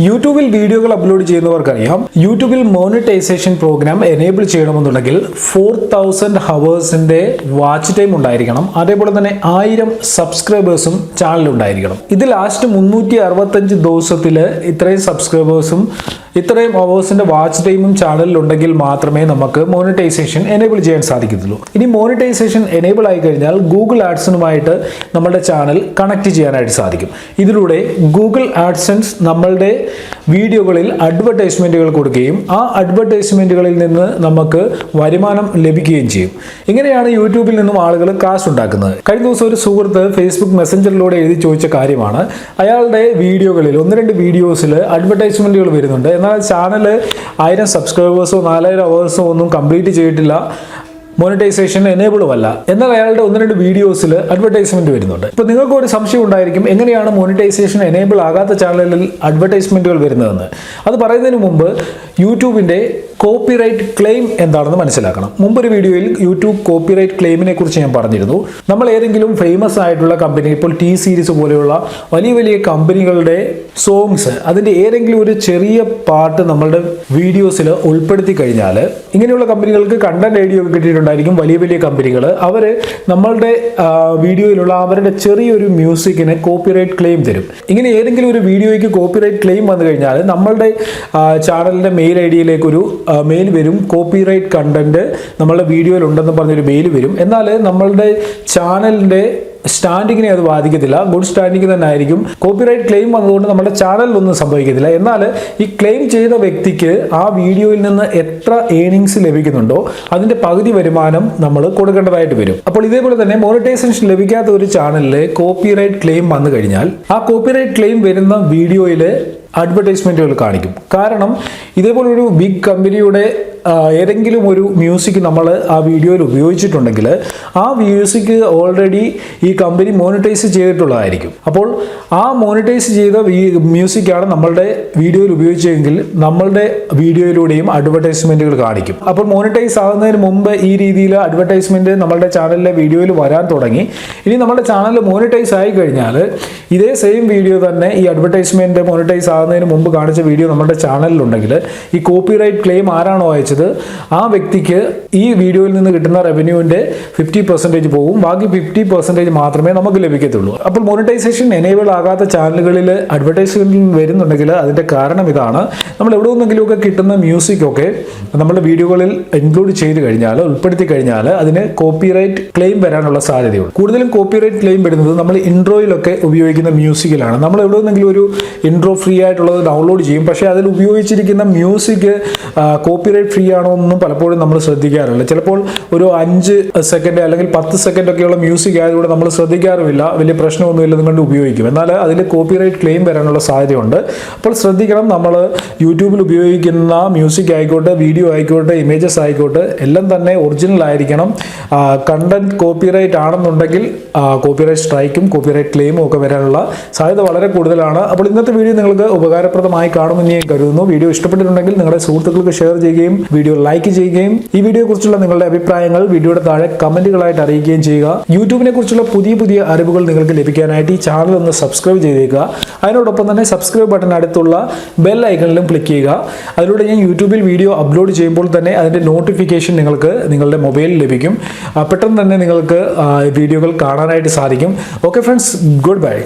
യൂട്യൂബിൽ വീഡിയോകൾ അപ്ലോഡ് ചെയ്യുന്നവർക്കറിയാം, യൂട്യൂബിൽ മോണിറ്റൈസേഷൻ പ്രോഗ്രാം എനേബിൾ ചെയ്യണമെന്നുണ്ടെങ്കിൽ 4000 ഹവേഴ്സിന്റെ വാച്ച് ടൈം ഉണ്ടായിരിക്കണം. അതേപോലെ തന്നെ 1000 സബ്സ്ക്രൈബേഴ്സും ചാനൽ ഉണ്ടായിരിക്കണം. ഇത് ലാസ്റ്റ് 365 ദിവസത്തിൽ ഇത്രയും സബ്സ്ക്രൈബേഴ്സും ഇത്രയും അവേഴ്സിന്റെ വാച്ച് ടൈമും ചാനലിൽ ഉണ്ടെങ്കിൽ മാത്രമേ നമുക്ക് മോണിറ്റൈസേഷൻ എനേബിൾ ചെയ്യാൻ സാധിക്കത്തുള്ളൂ. ഇനി മോണിറ്റൈസേഷൻ എനേബിൾ ആയി കഴിഞ്ഞാൽ ഗൂഗിൾ ആഡ്സനുമായിട്ട് നമ്മുടെ ചാനൽ കണക്ട് ചെയ്യാനായിട്ട് സാധിക്കും. ഇതിലൂടെ ഗൂഗിൾ ആഡ്സൻസ് നമ്മളുടെ വീഡിയോകളിൽ അഡ്വർടൈസ്മെന്റുകൾ കൊടുക്കുകയും ആ അഡ്വർടൈസ്മെന്റുകളിൽ നിന്ന് നമുക്ക് വരുമാനം ലഭിക്കുകയും ചെയ്യും. ഇങ്ങനെയാണ് യൂട്യൂബിൽ നിന്നും ആളുകൾ കാശ് ഉണ്ടാക്കുന്നത്. കഴിഞ്ഞ ദിവസം ഒരു സുഹൃത്ത് ഫേസ്ബുക്ക് മെസ്സഞ്ചറിലൂടെ എഴുതി ചോദിച്ച കാര്യമാണ്, അയാളുടെ വീഡിയോകളിൽ 1-2 വീഡിയോസിൽ അഡ്വർടൈസ്മെന്റുകൾ വരുന്നുണ്ട്, എന്നാൽ ചാനൽ 1000 സബ്സ്ക്രൈബേഴ്സോ 4000 അവേഴ്സോ ഒന്നും കംപ്ലീറ്റ് ചെയ്തിട്ടില്ല, മോണിറ്റൈസേഷൻ എനേബിളും അല്ല, എന്നാൽ അയാളുടെ 1-2 വീഡിയോസിൽ അഡ്വർടൈസ്മെന്റ് വരുന്നുണ്ട്. ഇപ്പോൾ നിങ്ങൾക്ക് ഒരു സംശയം ഉണ്ടായിരിക്കും, എങ്ങനെയാണ് മോണിറ്റൈസേഷൻ എനേബിൾ ആകാത്ത ചാനലിൽ അഡ്വർടൈസ്മെന്റുകൾ വരുന്നതെന്ന്. അത് പറയുന്നതിന് മുമ്പ് യൂട്യൂബിന്റെ കോപ്പിറൈറ്റ് ക്ലെയിം എന്താണെന്ന് മനസ്സിലാക്കണം. മുമ്പൊരു വീഡിയോയിൽ യൂട്യൂബ് കോപ്പിറൈറ്റ് ക്ലെയിമിനെ കുറിച്ച് ഞാൻ പറഞ്ഞിരുന്നു. നമ്മൾ ഏതെങ്കിലും ഫേമസ് ആയിട്ടുള്ള കമ്പനി, ഇപ്പോൾ ടി സീരീസ് പോലെയുള്ള വലിയ വലിയ കമ്പനികളുടെ സോങ്സ്, അതിന്റെ ഏതെങ്കിലും ഒരു ചെറിയ പാർട്ട് നമ്മളുടെ വീഡിയോസിൽ ഉൾപ്പെടുത്തി കഴിഞ്ഞാൽ, ഇങ്ങനെയുള്ള കമ്പനികൾക്ക് കണ്ടന്റ് ഐഡിയ ഒക്കെ കിട്ടിയിട്ടുണ്ടായിരിക്കും. വലിയ വലിയ കമ്പനികൾ അവർ നമ്മളുടെ വീഡിയോയിലുള്ള അവരുടെ ചെറിയൊരു മ്യൂസിക്കിന് കോപ്പിറൈറ്റ് ക്ലെയിം തരും. ഇങ്ങനെ ഏതെങ്കിലും ഒരു വീഡിയോയ്ക്ക് കോപ്പിറൈറ്റ് ക്ലെയിം വന്നു കഴിഞ്ഞാൽ നമ്മളുടെ ചാനലിന്റെ മെയിൽ ഐ ഡിയിലേക്ക് ഒരു മെയിൽ വരും, കോപ്പിറൈറ്റ് കണ്ടന്റ് നമ്മളുടെ വീഡിയോയിൽ ഉണ്ടെന്ന് പറഞ്ഞൊരു മെയിൽ വരും. എന്നാൽ നമ്മളുടെ ചാനലിന്റെ സ്റ്റാൻഡിങ്ങിനെ അത് ബാധിക്കത്തില്ല, ഗുഡ് സ്റ്റാൻഡിങ് തന്നെ ആയിരിക്കും. കോപ്പിറൈറ്റ് ക്ലെയിം വന്നതുകൊണ്ട് നമ്മുടെ ചാനലിലൊന്നും സംഭവിക്കത്തില്ല. എന്നാൽ ഈ ക്ലെയിം ചെയ്ത വ്യക്തിക്ക് ആ വീഡിയോയിൽ നിന്ന് എത്ര ഏണിങ്സ് ലഭിക്കുന്നുണ്ടോ അതിന്റെ പകുതി വരുമാനം നമ്മൾ കൊടുക്കേണ്ടതായിട്ട് വരും. അപ്പോൾ ഇതേപോലെ തന്നെ മോണിറ്റൈസേഷൻ ലഭിക്കാത്ത ഒരു ചാനലിൽ കോപ്പിറൈറ്റ് ക്ലെയിം വന്നു കഴിഞ്ഞാൽ ആ കോപ്പിറൈറ്റ് ക്ലെയിം വരുന്ന വീഡിയോയിൽ അഡ്വർടൈസ്മെന്റുകൾ കാണിക്കും. കാരണം ഇതേപോലെ ഒരു ബിഗ് കമ്പനിയുടെ ഏതെങ്കിലും ഒരു മ്യൂസിക് നമ്മൾ ആ വീഡിയോയിൽ ഉപയോഗിച്ചിട്ടുണ്ടെങ്കിൽ ആ മ്യൂസിക് ഓൾറെഡി ഈ കമ്പനി മോണിറ്റൈസ് ചെയ്തിട്ടുള്ളതായിരിക്കും. അപ്പോൾ ആ മോണിറ്റൈസ് ചെയ്ത മ്യൂസിക്കാണ് നമ്മളുടെ വീഡിയോയിൽ ഉപയോഗിച്ചതെങ്കിൽ നമ്മളുടെ വീഡിയോയിലൂടെയും അഡ്വർടൈസ്മെന്റുകൾ കാണിക്കും. അപ്പോൾ മോണിറ്റൈസ് ആകുന്നതിന് മുമ്പ് ഈ രീതിയിൽ അഡ്വർടൈസ്മെന്റ് നമ്മളുടെ ചാനലിലെ വീഡിയോയിൽ വരാൻ തുടങ്ങി. ഇനി നമ്മുടെ ചാനൽ മോണിറ്റൈസ് ആയി കഴിഞ്ഞാൽ ഇതേ സെയിം വീഡിയോ തന്നെ ഈ അഡ്വർടൈസ്മെന്റ് മോണിറ്റൈസ് ആകുന്നതിന് മുമ്പ് കാണിച്ച വീഡിയോ നമ്മുടെ ചാനലിലുണ്ടെങ്കിൽ ഈ കോപ്പിറൈറ്റ് ക്ലെയിം ആരാണോ അയച്ചത് ആ വ്യക്തിക്ക് ഈ വീഡിയോയിൽ നിന്ന് കിട്ടുന്ന റവന്യൂവിന്റെ 50% പോകും, ബാക്കി 50% മാത്രമേ നമുക്ക് ലഭിക്കത്തുള്ളൂ. അപ്പോൾ മോണിറ്റൈസേഷൻ എനേബിൾ ആകാത്ത ചാനലുകളിൽ അഡ്വർടൈസ്മെന്റ് വരുന്നുണ്ടെങ്കിൽ അതിന്റെ കാരണം ഇതാണ്. നമ്മൾ എവിടെ നിന്നെങ്കിലുമൊക്കെ കിട്ടുന്ന മ്യൂസിക് ഒക്കെ നമ്മുടെ വീഡിയോകളിൽ ഇൻക്ലൂഡ് ചെയ്ത് കഴിഞ്ഞാൽ, ഉൾപ്പെടുത്തി കഴിഞ്ഞാൽ അതിന് കോപ്പിറൈറ്റ് ക്ലെയിം വരാനുള്ള സാധ്യതയുണ്ട്. കൂടുതലും കോപ്പിറൈറ്റ് ക്ലെയിം വരുന്നത് നമ്മൾ ഇൻട്രോയിലൊക്കെ ഉപയോഗിക്കുന്ന മ്യൂസിക്കിലാണ്. നമ്മൾ എവിടെ നിന്നെങ്കിലും ഒരു ഇൻട്രോ ഫ്രീ ആയിട്ടുള്ളത് ഡൗൺലോഡ് ചെയ്യും, പക്ഷേ അതിൽ ഉപയോഗിച്ചിരിക്കുന്ന മ്യൂസിക് കോപ്പിറൈറ്റ് ഫ്രീ ആണോ എന്നും പലപ്പോഴും നമ്മൾ ശ്രദ്ധിക്കാറില്ല. ചിലപ്പോൾ ഒരു 5 സെക്കൻഡ് അല്ലെങ്കിൽ 10 സെക്കൻഡ് ഒക്കെയുള്ള മ്യൂസിക് ആയതുകൊണ്ട് നമ്മൾ ശ്രദ്ധിക്കാറുമില്ല, വലിയ പ്രശ്നമൊന്നുമില്ല, നിങ്ങൾ ഉപയോഗിക്കും. എന്നാൽ അതിൽ കോപ്പിറൈറ്റ് ക്ലെയിം വരാനുള്ള സാധ്യതയുണ്ട്. അപ്പോൾ ശ്രദ്ധിക്കണം, നമ്മൾ യൂട്യൂബിൽ ഉപയോഗിക്കുന്ന മ്യൂസിക് ആയിക്കോട്ടെ, വീഡിയോ ആയിക്കോട്ടെ, ഇമേജസ് ആയിക്കോട്ടെ, എല്ലാം തന്നെ ഒറിജിനൽ ആയിരിക്കണം. കണ്ടന്റ് കോപ്പിറൈറ്റ് ആണെന്നുണ്ടെങ്കിൽ കോപ്പിറൈറ്റ് സ്ട്രൈക്കും കോപ്പിറൈറ്റ് ക്ലെയിമും ഒക്കെ വരാനുള്ള സാധ്യത വളരെ കൂടുതലാണ്. അപ്പോൾ ഇന്നത്തെ വീഡിയോ നിങ്ങൾക്ക് ഉപകാരപ്രദമായി കാണുമെന്ന് ഞാൻ കരുതുന്നു. വീഡിയോ ഇഷ്ടപ്പെട്ടിട്ടുണ്ടെങ്കിൽ നിങ്ങളുടെ സുഹൃത്തുക്കൾക്ക് ഷെയർ ചെയ്യുകയും വീഡിയോ ലൈക്ക് ചെയ്യുകയും ഈ വീഡിയോയെ കുറിച്ചുള്ള നിങ്ങളുടെ അഭിപ്രായങ്ങൾ വീഡിയോയുടെ താഴെ കമന്റുകളായിട്ട് അറിയിക്കുകയും ചെയ്യുക. യൂട്യൂബിനെ കുറിച്ചുള്ള പുതിയ അറിവുകൾ നിങ്ങൾക്ക് ലഭിക്കാനായിട്ട് ഈ ചാനൽ ഒന്ന് സബ്സ്ക്രൈബ് ചെയ്തേക്കുക. അതിനോടൊപ്പം തന്നെ സബ്സ്ക്രൈബ് ബട്ടൺ അടുത്തുള്ള ബെൽ ഐക്കണിലും ക്ലിക്ക് ചെയ്യുക. അതിലൂടെ ഞാൻ യൂട്യൂബിൽ വീഡിയോ അപ്ലോഡ് ചെയ്യുമ്പോൾ തന്നെ അതിന്റെ നോട്ടിഫിക്കേഷൻ നിങ്ങൾക്ക് നിങ്ങളുടെ മൊബൈലിൽ ലഭിക്കും. പെട്ടെന്ന് തന്നെ നിങ്ങൾക്ക് വീഡിയോകൾ കാണാനായിട്ട് സാധിക്കും. Okay friends, good bye.